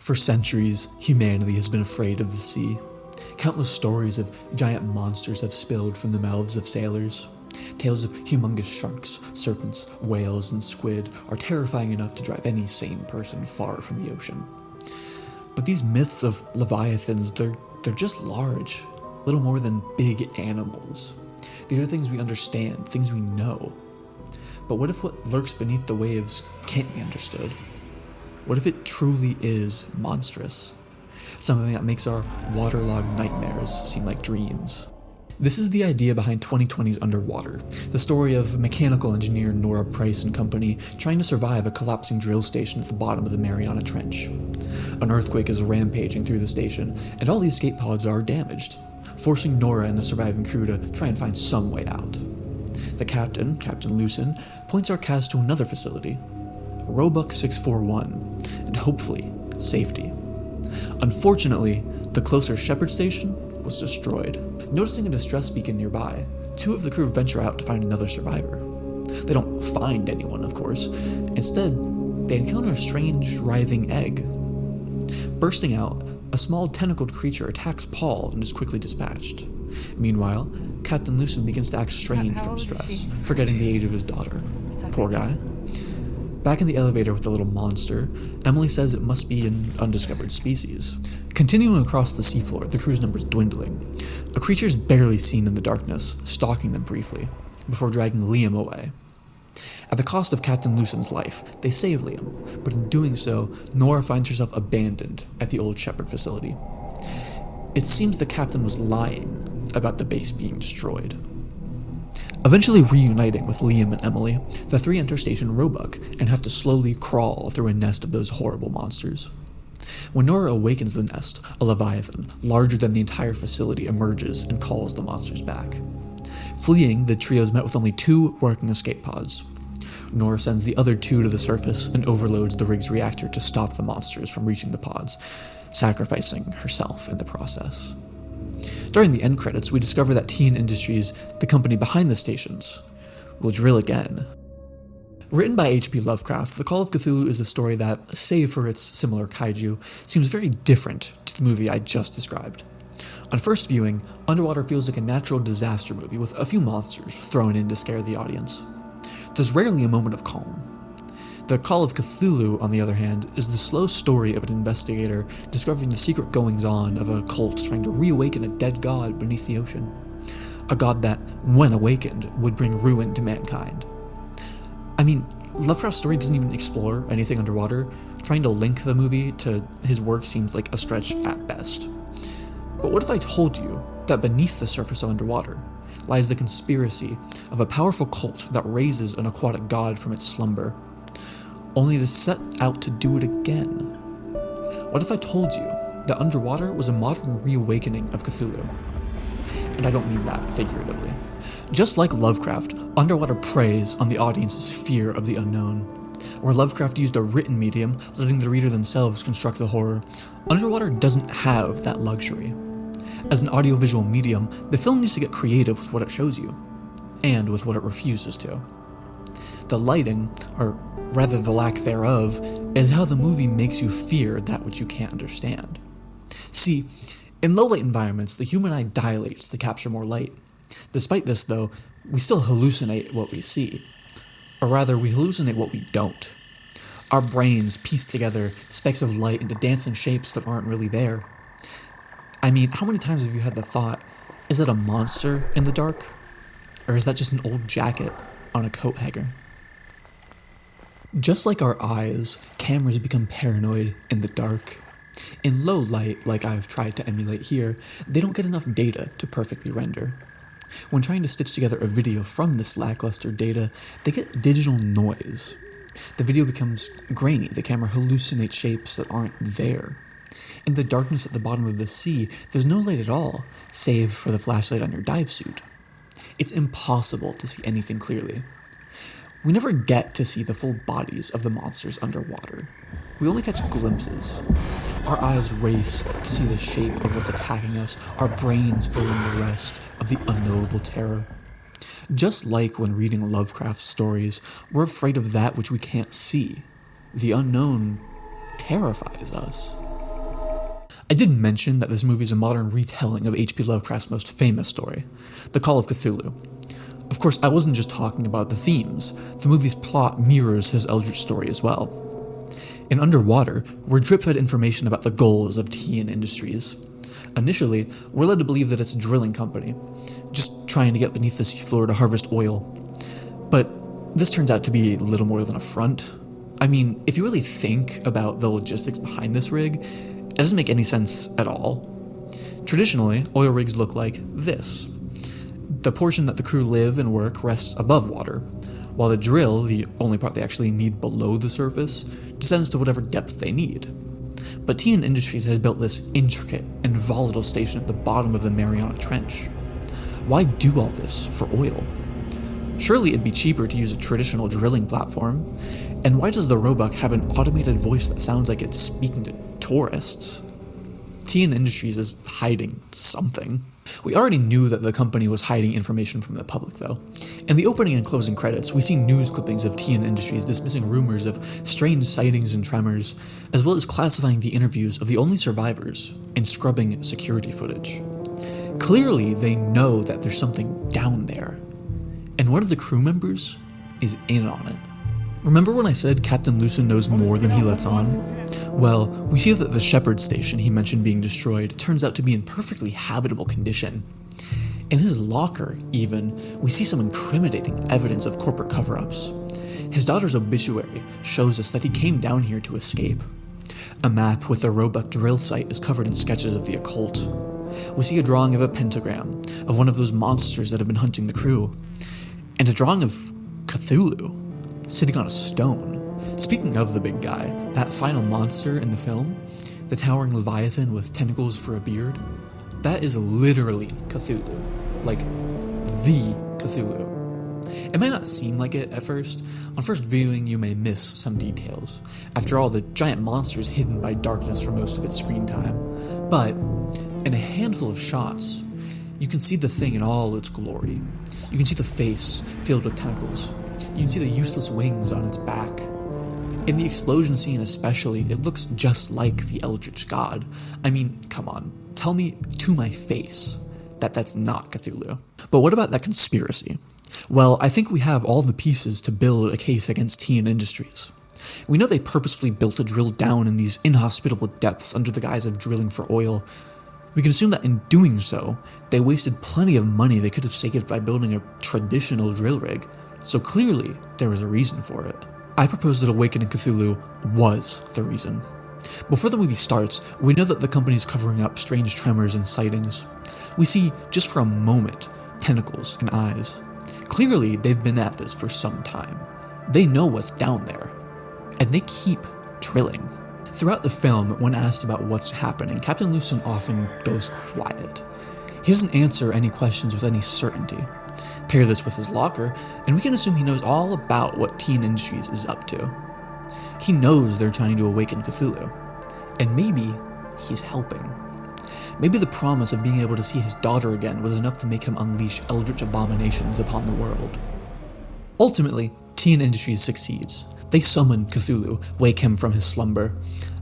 For centuries, humanity has been afraid of the sea. Countless stories of giant monsters have spilled from the mouths of sailors. Tales of humongous sharks, serpents, whales, and squid are terrifying enough to drive any sane person far from the ocean. But these myths of leviathans, they're just large, little more than big animals. These are things we understand, things we know. But what if what lurks beneath the waves can't be understood? What if it truly is monstrous? Something that makes our waterlogged nightmares seem like dreams. This is the idea behind 2020's Underwater, the story of mechanical engineer Nora Price and company trying to survive a collapsing drill station at the bottom of the Mariana Trench. An earthquake is rampaging through the station, and all the escape pods are damaged, forcing Nora and the surviving crew to try and find some way out. The captain, Captain Lucen, points our cast to another facility, Roebuck 641, and hopefully, safety. Unfortunately, the closer Shepherd Station was destroyed. Noticing a distress beacon nearby, two of the crew venture out to find another survivor. They don't find anyone, of course. Instead, they encounter a strange, writhing egg. Bursting out, a small tentacled creature attacks Paul and is quickly dispatched. Meanwhile, Captain Lucen begins to act strange from stress, forgetting the age of his daughter. Poor guy. Back in the elevator with the little monster, Emily says it must be an undiscovered species. Continuing across the seafloor, the crew's numbers dwindling. A creature's barely seen in the darkness, stalking them briefly, before dragging Liam away. At the cost of Captain Lucen's life, they save Liam, but in doing so, Nora finds herself abandoned at the old Shepherd facility. It seems the captain was lying about the base being destroyed. Eventually reuniting with Liam and Emily, the three enter Station Roebuck and have to slowly crawl through a nest of those horrible monsters. When Nora awakens the nest, a Leviathan, larger than the entire facility, emerges and calls the monsters back. Fleeing, the trio is met with only 2 working escape pods. Nora sends the other 2 to the surface and overloads the rig's reactor to stop the monsters from reaching the pods, sacrificing herself in the process. During the end credits, we discover that TN Industries, the company behind the stations, will drill again. Written by H.P. Lovecraft, The Call of Cthulhu is a story that, save for its similar kaiju, seems very different to the movie I just described. On first viewing, Underwater feels like a natural disaster movie with a few monsters thrown in to scare the audience. There's rarely a moment of calm. The Call of Cthulhu, on the other hand, is the slow story of an investigator discovering the secret goings-on of a cult trying to reawaken a dead god beneath the ocean. A god that, when awakened, would bring ruin to mankind. I mean, Lovecraft's story doesn't even explore anything underwater. Trying to link the movie to his work seems like a stretch at best. But what if I told you that beneath the surface of Underwater lies the conspiracy of a powerful cult that raises an aquatic god from its slumber, only to set out to do it again? What if I told you that Underwater was a modern reawakening of Cthulhu? And I don't mean that figuratively. Just like Lovecraft, Underwater preys on the audience's fear of the unknown. Where Lovecraft used a written medium, letting the reader themselves construct the horror, Underwater doesn't have that luxury. As an audiovisual medium, the film needs to get creative with what it shows you, and with what it refuses to. The lighting, or rather the lack thereof, is how the movie makes you fear that which you can't understand. See, in low-light environments, the human eye dilates to capture more light. Despite this, though, we still hallucinate what we see. Or rather, we hallucinate what we don't. Our brains piece together specks of light into dancing shapes that aren't really there. I mean, how many times have you had the thought, is it a monster in the dark? Or is that just an old jacket on a coat hanger? Just like our eyes, cameras become paranoid in the dark. In low light, like I've tried to emulate here, they don't get enough data to perfectly render. When trying to stitch together a video from this lackluster data, they get digital noise. The video becomes grainy, the camera hallucinates shapes that aren't there. In the darkness at the bottom of the sea, there's no light at all, save for the flashlight on your dive suit. It's impossible to see anything clearly. We never get to see the full bodies of the monsters underwater. We only catch glimpses. Our eyes race to see the shape of what's attacking us, our brains fill in the rest of the unknowable terror. Just like when reading Lovecraft's stories, we're afraid of that which we can't see. The unknown terrifies us. I did mention that this movie is a modern retelling of H.P. Lovecraft's most famous story, The Call of Cthulhu. Of course, I wasn't just talking about the themes. The movie's plot mirrors his eldritch story as well. In Underwater, we're drip-fed information about the goals of TN Industries. Initially, we're led to believe that it's a drilling company, just trying to get beneath the seafloor to harvest oil. But this turns out to be little more than a front. I mean, if you really think about the logistics behind this rig, it doesn't make any sense at all. Traditionally, oil rigs look like this. The portion that the crew live and work rests above water, while the drill, the only part they actually need below the surface, descends to whatever depth they need. But TN Industries has built this intricate and volatile station at the bottom of the Mariana Trench. Why do all this for oil? Surely it'd be cheaper to use a traditional drilling platform, and why does the Roebuck have an automated voice that sounds like it's speaking to tourists? TN Industries is hiding something. We already knew that the company was hiding information from the public, though. In the opening and closing credits, we see news clippings of TN Industries dismissing rumors of strange sightings and tremors, as well as classifying the interviews of the only survivors and scrubbing security footage. Clearly, they know that there's something down there, and one of the crew members is in on it. Remember when I said Captain Lucen knows more than he lets on? Well, we see that the Shepherd station he mentioned being destroyed turns out to be in perfectly habitable condition. In his locker, even, we see some incriminating evidence of corporate cover-ups. His daughter's obituary shows us that he came down here to escape. A map with the Roebuck drill site is covered in sketches of the occult. We see a drawing of a pentagram, of one of those monsters that have been hunting the crew, and a drawing of Cthulhu, sitting on a stone. Speaking of the big guy, that final monster in the film, the towering Leviathan with tentacles for a beard, that is literally Cthulhu. Like, the Cthulhu. It might not seem like it at first. On first viewing, you may miss some details. After all, the giant monster is hidden by darkness for most of its screen time. But, in a handful of shots, you can see the thing in all its glory. You can see the face filled with tentacles. You can see the useless wings on its back. In the explosion scene especially, it looks just like the Eldritch God. I mean, come on, tell me to my face that that's not Cthulhu. But what about that conspiracy? Well, I think we have all the pieces to build a case against TN Industries. We know they purposefully built a drill down in these inhospitable depths under the guise of drilling for oil. We can assume that in doing so, they wasted plenty of money they could have saved by building a traditional drill rig, so clearly there was a reason for it. I propose that Awakening Cthulhu was the reason. Before the movie starts, we know that the company is covering up strange tremors and sightings. We see, just for a moment, tentacles and eyes. Clearly, they've been at this for some time. They know what's down there, and they keep drilling. Throughout the film, when asked about what's happening, Captain Lucen often goes quiet. He doesn't answer any questions with any certainty. Pair this with his locker, and we can assume he knows all about what TN Industries is up to. He knows they're trying to awaken Cthulhu, and maybe he's helping. Maybe the promise of being able to see his daughter again was enough to make him unleash eldritch abominations upon the world. Ultimately, TN Industries succeeds. They summon Cthulhu, wake him from his slumber.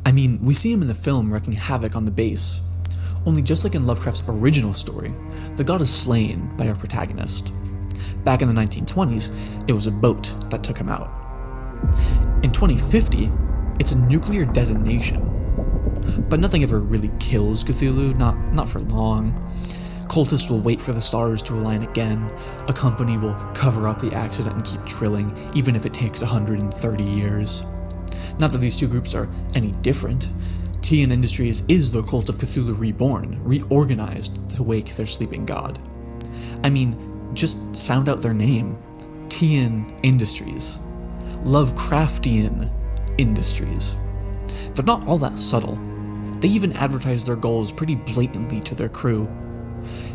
I mean, we see him in the film wreaking havoc on the base. Only just like in Lovecraft's original story, the god is slain by our protagonist. Back in the 1920s, it was a boat that took him out. In 2050, it's a nuclear detonation. But nothing ever really kills Cthulhu, not for long. Cultists will wait for the stars to align again. A company will cover up the accident and keep drilling, even if it takes 130 years. Not that these two groups are any different. TN Industries is the cult of Cthulhu reborn, reorganized to wake their sleeping god. I mean, just sound out their name. TN Industries. Lovecraftian Industries. They're not all that subtle. They even advertise their goals pretty blatantly to their crew.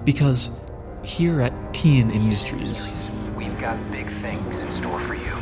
Because here at TN Industries, we've got big things in store for you.